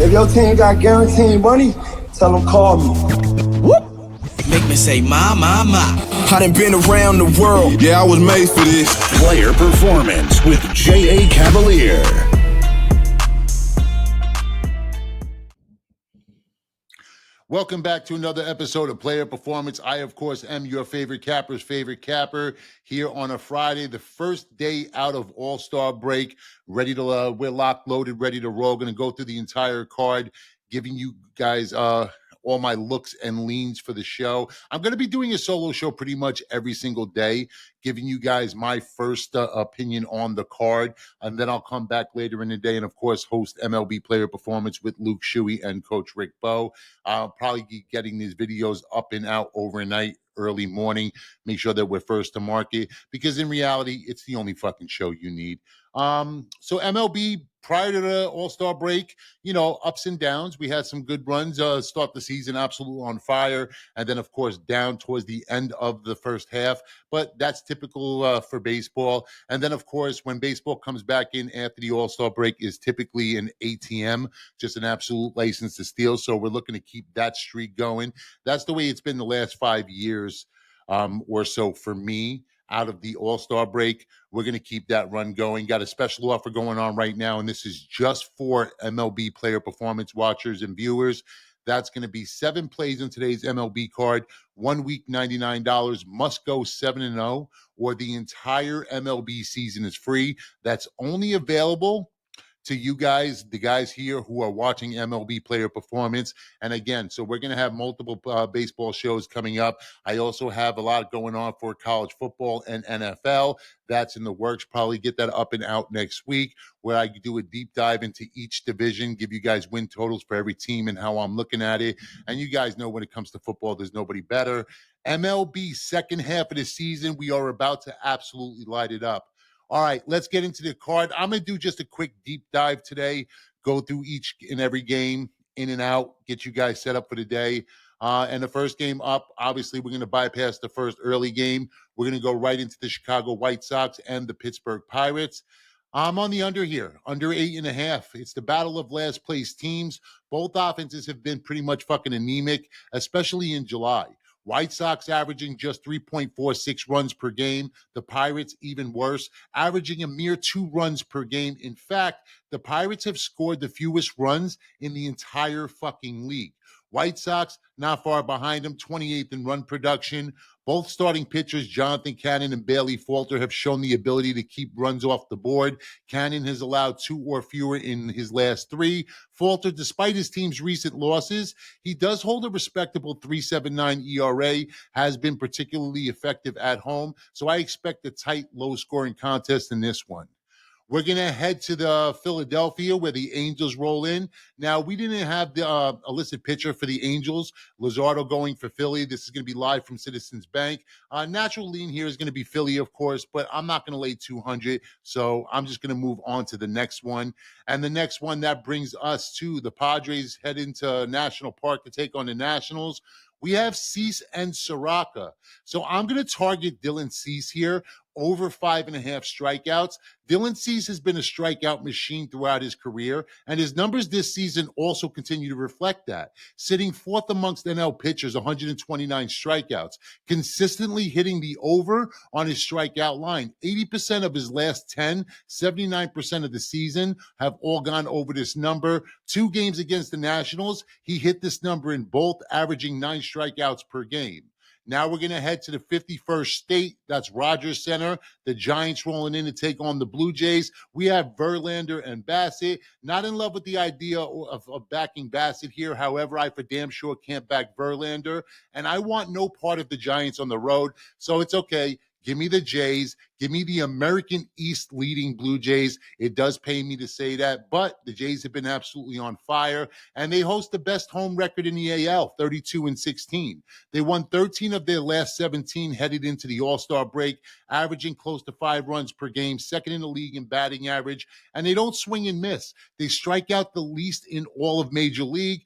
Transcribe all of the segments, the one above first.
If your team got guaranteed money, tell them call me. Whoop. Make me say, my. I done been around the world. Yeah, I was made for this. Player Performance with J.A. Cavalier. Welcome back to another episode of Player Performance. I, of course, am your favorite capper's favorite capper here on a Friday, the first day out of All-Star break. Ready to, we're locked, loaded, ready to roll. Going to go through the entire card, giving you guys all my looks and leans for the show. I'm going to be doing a solo show pretty much every single day, giving you guys my first opinion on the card. And then I'll come back later in the day and, of course, host MLB Player Performance with Luke Shuey and Coach Rick Bowe. I'll probably be getting these videos up and out overnight, early morning. Make sure that we're first to market, because in reality, it's the only fucking show you need. So MLB, prior to the All-Star break, you know, ups and downs. We had some good runs, start the season absolutely on fire, and then, of course, down towards the end of the first half. But that's typical for baseball. And then, of course, when baseball comes back in after the All-Star break is typically an ATM, just an absolute license to steal. So we're looking to keep that streak going. That's the way it's been the last 5 years or so for me. Out of the All-Star break, we're going to keep that run going. Got a special offer going on right now, and this is just for MLB Player Performance watchers and viewers. That's going to be 7 plays in today's MLB card, 1 week, $99, must go 7-0, or the entire MLB season is free. That's only available to you guys, the guys here who are watching MLB Player Performance. And again, so we're going to have multiple baseball shows coming up. I also have a lot going on for college football and NFL. That's in the works. Probably get that up and out next week, where I do a deep dive into each division, give you guys win totals for every team and how I'm looking at it. And you guys know when it comes to football, there's nobody better. MLB second half of the season, we are about to absolutely light it up. All right, let's get into the card. I'm going to do just a quick deep dive today, go through each and every game, in and out, get you guys set up for the day. And the first game up, obviously, we're going to bypass the first early game. We're going to go right into the Chicago White Sox and the Pittsburgh Pirates. I'm on the under here, under 8.5. It's the battle of last place teams. Both offenses have been pretty much fucking anemic, especially in July. White Sox averaging just 3.46 runs per game. The Pirates, even worse, averaging a mere 2 runs per game. In fact, the Pirates have scored the fewest runs in the entire fucking league. White Sox, not far behind them, 28th in run production. Both starting pitchers, Jonathan Cannon and Bailey Falter, have shown the ability to keep runs off the board. Cannon has allowed 2 or fewer in his last 3. Falter, despite his team's recent losses, he does hold a respectable 3.79 ERA, has been particularly effective at home. So I expect a tight, low-scoring contest in this one. We're going to head to the Philadelphia, where the Angels roll in. Now, we didn't have the a listed pitcher for the Angels. Luzardo going for Philly. This is going to be live from Citizens Bank. Natural lean here is going to be Philly, of course, but I'm not going to lay 200, so I'm just going to move on to the next one. And the next one, that brings us to the Padres head into National Park to take on the Nationals. We have Cease and Soraka. So I'm going to target Dylan Cease here, over 5.5 strikeouts. Dylan Cease has been a strikeout machine throughout his career, and his numbers this season also continue to reflect that. Sitting 4th amongst NL pitchers, 129 strikeouts, consistently hitting the over on his strikeout line. 80% of his last 10, 79% of the season have all gone over this number. 2 games against the Nationals, he hit this number in both, averaging 9 strikeouts per game. Now we're going to head to the 51st state. That's Rogers Center. The Giants rolling in to take on the Blue Jays. We have Verlander and Bassett. Not in love with the idea of backing Bassett here. However, I for damn sure can't back Verlander. And I want no part of the Giants on the road, so it's okay. Give me the Jays. Give me the American East leading Blue Jays. It does pay me to say that, but the Jays have been absolutely on fire, and they host the best home record in the AL, 32-16. They won 13 of their last 17 headed into the All-Star break, averaging close to 5 runs per game, second in the league in batting average, and they don't swing and miss. They strike out the least in all of Major League.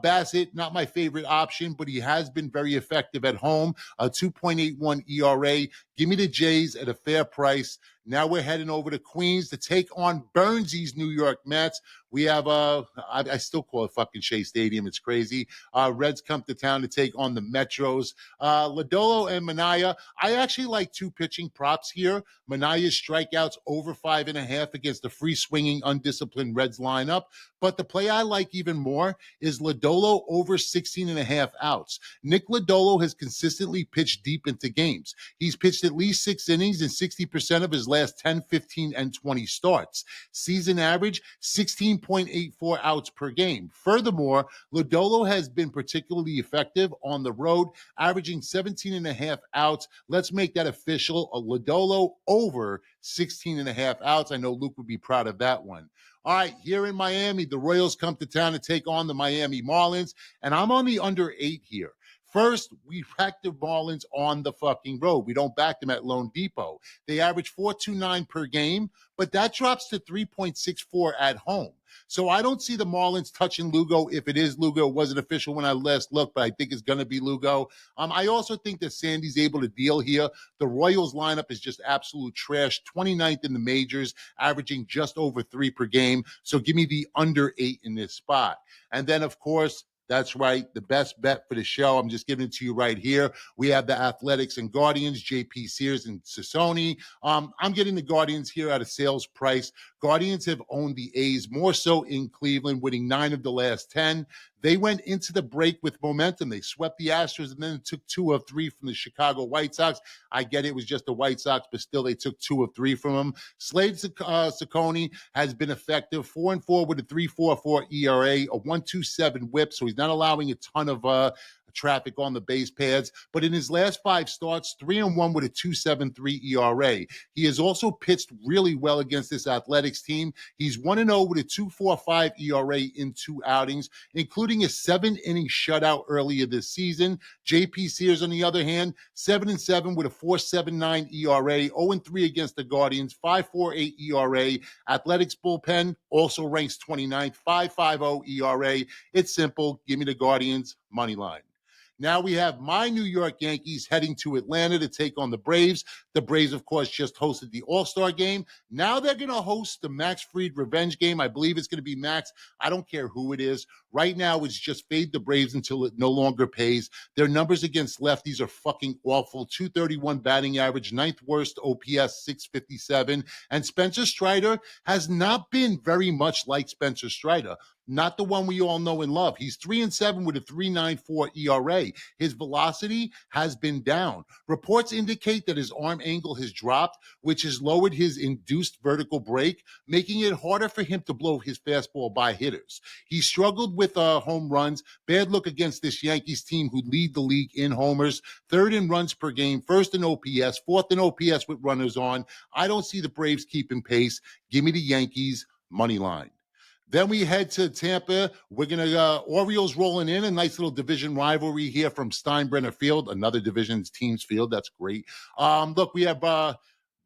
Bassett, not my favorite option, but he has been very effective at home, a 2.81 ERA. Give me the Jays at a fair price. Now we're heading over to Queens to take on Burnsy's New York Mets. We have, I still call it fucking Shea Stadium. It's crazy. Reds come to town to take on the Metros. Lodolo and Minaya. I actually like two pitching props here. Manaya's strikeouts over 5.5 against the free-swinging, undisciplined Reds lineup. But the play I like even more is Lodolo over 16.5 outs. Nick Lodolo has consistently pitched deep into games. He's pitched at least 6 innings in 60% of his last 10, 15, and 20 starts. Season average, 16.84 outs per game. Furthermore, Lodolo has been particularly effective on the road, averaging 17.5 outs. Let's make that official. A Lodolo over 16.5 outs. I know Luke would be proud of that one. All right, here in Miami, the Royals come to town to take on the Miami Marlins, and I'm on the under 8 here. First, we back the Marlins on the fucking road. We don't back them at Lone Depot. They average 4.29 per game, but that drops to 3.64 at home. So I don't see the Marlins touching Lugo. If it is Lugo, it wasn't official when I last looked, but I think it's going to be Lugo. I also think that Sandy's able to deal here. The Royals lineup is just absolute trash, 29th in the majors, averaging just over 3 per game. So give me the under 8 in this spot. And then, of course, that's right, the best bet for the show. I'm just giving it to you right here. We have the Athletics and Guardians, JP Sears and Sassoni. I'm getting the Guardians here at a sales price. Guardians have owned the A's more so in Cleveland, winning 9 of the last 10. They went into the break with momentum. They swept the Astros and then took 2 of 3 from the Chicago White Sox. I get it was just the White Sox, but still they took 2 of 3 from them. Slade Ciccone has been effective, 4-4 with a 3.44 ERA, a 1.27 whip, so he's not allowing a ton of traffic on the base pads, but in his last 5 starts, 3-1 with a 2.73 ERA. He has also pitched really well against this Athletics team. He's 1-0 with a 2.45 ERA in 2 outings, including a 7-inning shutout earlier this season. JP Sears, on the other hand, 7-7 with a 4.79 ERA, 0-3 against the Guardians, 5.48 ERA. Athletics bullpen also ranks 29th, 5.50 ERA. It's simple. Give me the Guardians, money line. Now we have my New York Yankees heading to Atlanta to take on the Braves. The Braves, of course, just hosted the All-Star game. Now they're going to host the Max Fried revenge game. I believe it's going to be Max. I don't care who it is. Right now, it's just fade the Braves until it no longer pays. Their numbers against lefties are fucking awful. 231 batting average, 9th worst OPS, 657. And Spencer Strider has not been very much like Spencer Strider. Not the one we all know and love. He's 3-7 with a 3.94 ERA. His velocity has been down. Reports indicate that his arm angle has dropped, which has lowered his induced vertical break, making it harder for him to blow his fastball by hitters. He struggled with home runs. Bad look against this Yankees team who lead the league in homers, 3rd in runs per game, 1st in OPS, 4th in OPS with runners on. I don't see the Braves keeping pace. Give me the Yankees, money line. Then we head to Tampa. We're going to, Orioles rolling in, a nice little division rivalry here from Steinbrenner Field, another division's team's field. That's great. Look, we have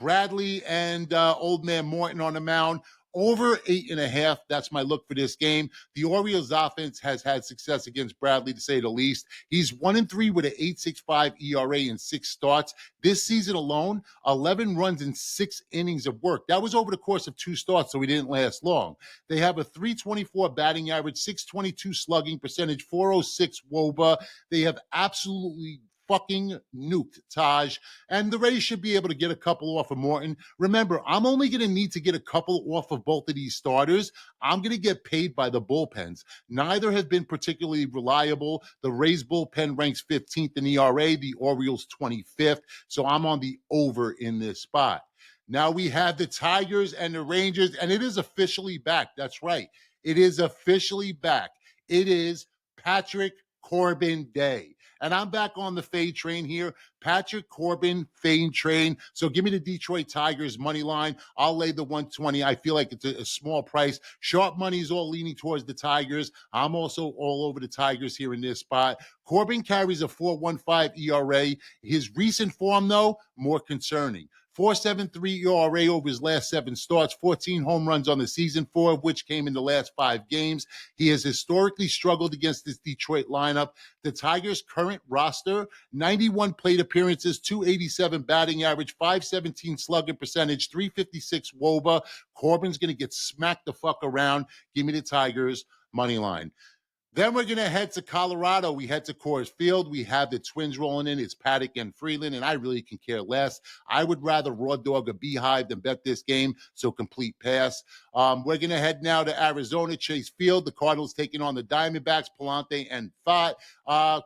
Bradley and Old Man Morton on the mound. Over 8.5. That's my look for this game. The Orioles offense has had success against Bradley, to say the least. He's 1-3 with an 8.65 ERA in 6 starts. This season alone, 11 runs in 6 innings of work. That was over the course of 2 starts, so he didn't last long. They have a 324 batting average, 622 slugging percentage, 406 WOBA. They have absolutely fucking nuked Taj, and the Rays should be able to get a couple off of Morton. Remember, I'm only going to need to get a couple off of both of these starters. I'm going to get paid by the bullpens. Neither has been particularly reliable. The Rays bullpen ranks 15th in ERA, the Orioles 25th, so I'm on the over in this spot. Now we have the Tigers and the Rangers, and it is officially back. That's right. It is officially back. It is Patrick Corbin Day. And I'm back on the fade train here. Patrick Corbin, fade train. So give me the Detroit Tigers money line. I'll lay the 120. I feel like it's a small price. Sharp money is all leaning towards the Tigers. I'm also all over the Tigers here in this spot. Corbin carries a 4.15 ERA. His recent form, though, more concerning. 4.73 ERA over his last 7 starts, 14 home runs on the season, 4 of which came in the last 5 games. He has historically struggled against this Detroit lineup. The Tigers' current roster, 91 plate appearances, 287 batting average, 517 slugging percentage, 356 WOBA. Corbin's going to get smacked the fuck around. Give me the Tigers money line. Then we're going to head to Colorado. We head to Coors Field. We have the Twins rolling in. It's Paddock and Freeland, and I really can care less. I would rather raw dog a beehive than bet this game, so complete pass. We're going to head now to Arizona, Chase Field. The Cardinals taking on the Diamondbacks, Palante and Fott.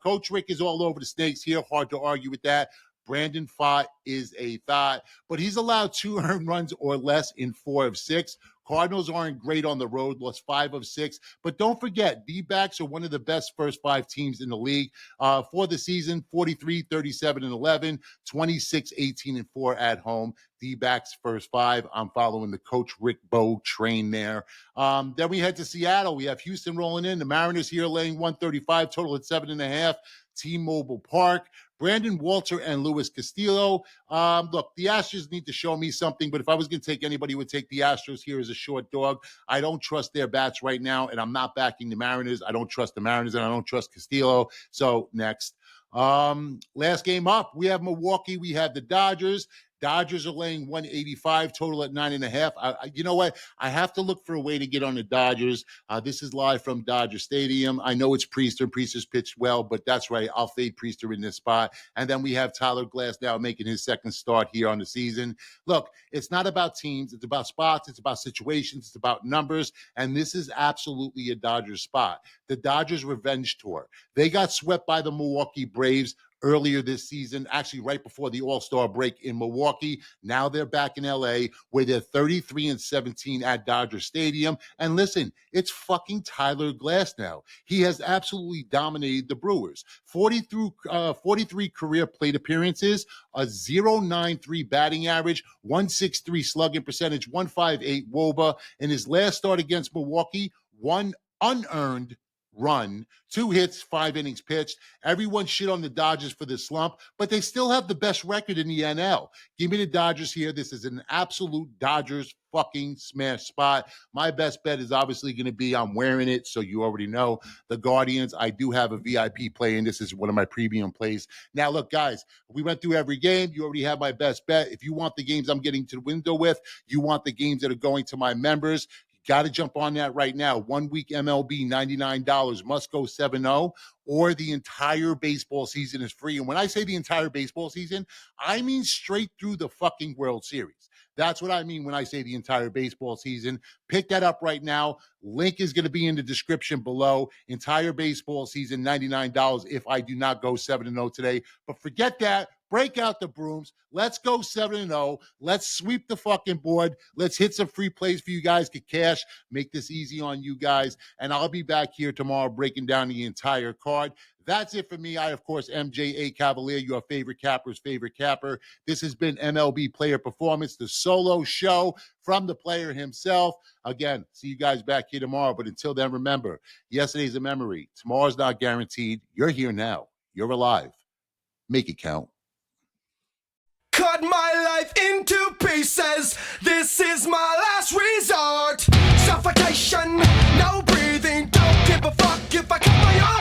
Coach Rick is all over the Snakes here. Hard to argue with that. Brandon Fott is a thought, but he's allowed 2 earned runs or less in 4 of 6. Cardinals aren't great on the road, lost 5 of 6. But don't forget, D-backs are one of the best first 5 teams in the league. For the season, 43, 37, and 11, 26, 18, and 4 at home. D-backs first 5. I'm following the Coach Rick Bowe train there. Then we head to Seattle. We have Houston rolling in. The Mariners here laying 135, total at 7.5. T-Mobile Park. Brandon Walter and Luis Castillo. Look, the Astros need to show me something, but if I was going to take anybody, I would take the Astros here as a short dog. I don't trust their bats right now, and I'm not backing the Mariners. I don't trust the Mariners, and I don't trust Castillo. So, next. Last game up, we have Milwaukee. We have the Dodgers. Dodgers are laying 185, total at 9.5. You know what? I have to look for a way to get on the Dodgers. This is live from Dodger Stadium. I know it's Priester. Priester's pitched well, but that's right. I'll fade Priester in this spot. And then we have Tyler Glass now making his second start here on the season. Look, it's not about teams. It's about spots. It's about situations. It's about numbers. And this is absolutely a Dodgers spot. The Dodgers revenge tour. They got swept by the Milwaukee Braves earlier this season, actually right before the All-Star break in Milwaukee. Now they're back in LA where they're 33-17 at Dodger Stadium. And listen, it's fucking Tyler Glass now. He has absolutely dominated the Brewers. 43 career plate appearances, a 0.93 batting average, 163 slugging percentage, 158 WOBA. In his last start against Milwaukee, 1 unearned run, 2 hits, 5 innings pitched. Everyone shit on the Dodgers for this slump, but they still have the best record in the NL. Give me the Dodgers here. This is an absolute Dodgers fucking smash spot. My best bet is obviously going to be, I'm wearing it, so you already know, the Guardians. I do have a VIP play, and this is one of my premium plays. Now, look, guys, we went through every game. You already have my best bet. If you want the games I'm getting to the window with, you want the games that are going to my members, got to jump on that right now. 1 week MLB, $99. Must go 7-0, or the entire baseball season is free. And when I say the entire baseball season, I mean straight through the fucking World Series. That's what I mean when I say the entire baseball season. Pick that up right now. Link is going to be in the description below. Entire baseball season, $99 if I do not go 7-0 today. But forget that. Break out the brooms. Let's go 7-0. Let's sweep the fucking board. Let's hit some free plays for you guys. Get cash. Make this easy on you guys. And I'll be back here tomorrow breaking down the entire card. That's it for me. I, of course, am J.A. Cavalier, your favorite capper's favorite capper. This has been MLB Player Performance, the solo show from the player himself. Again, see you guys back here tomorrow. But until then, remember, yesterday's a memory. Tomorrow's not guaranteed. You're here now. You're alive. Make it count. Cut my life into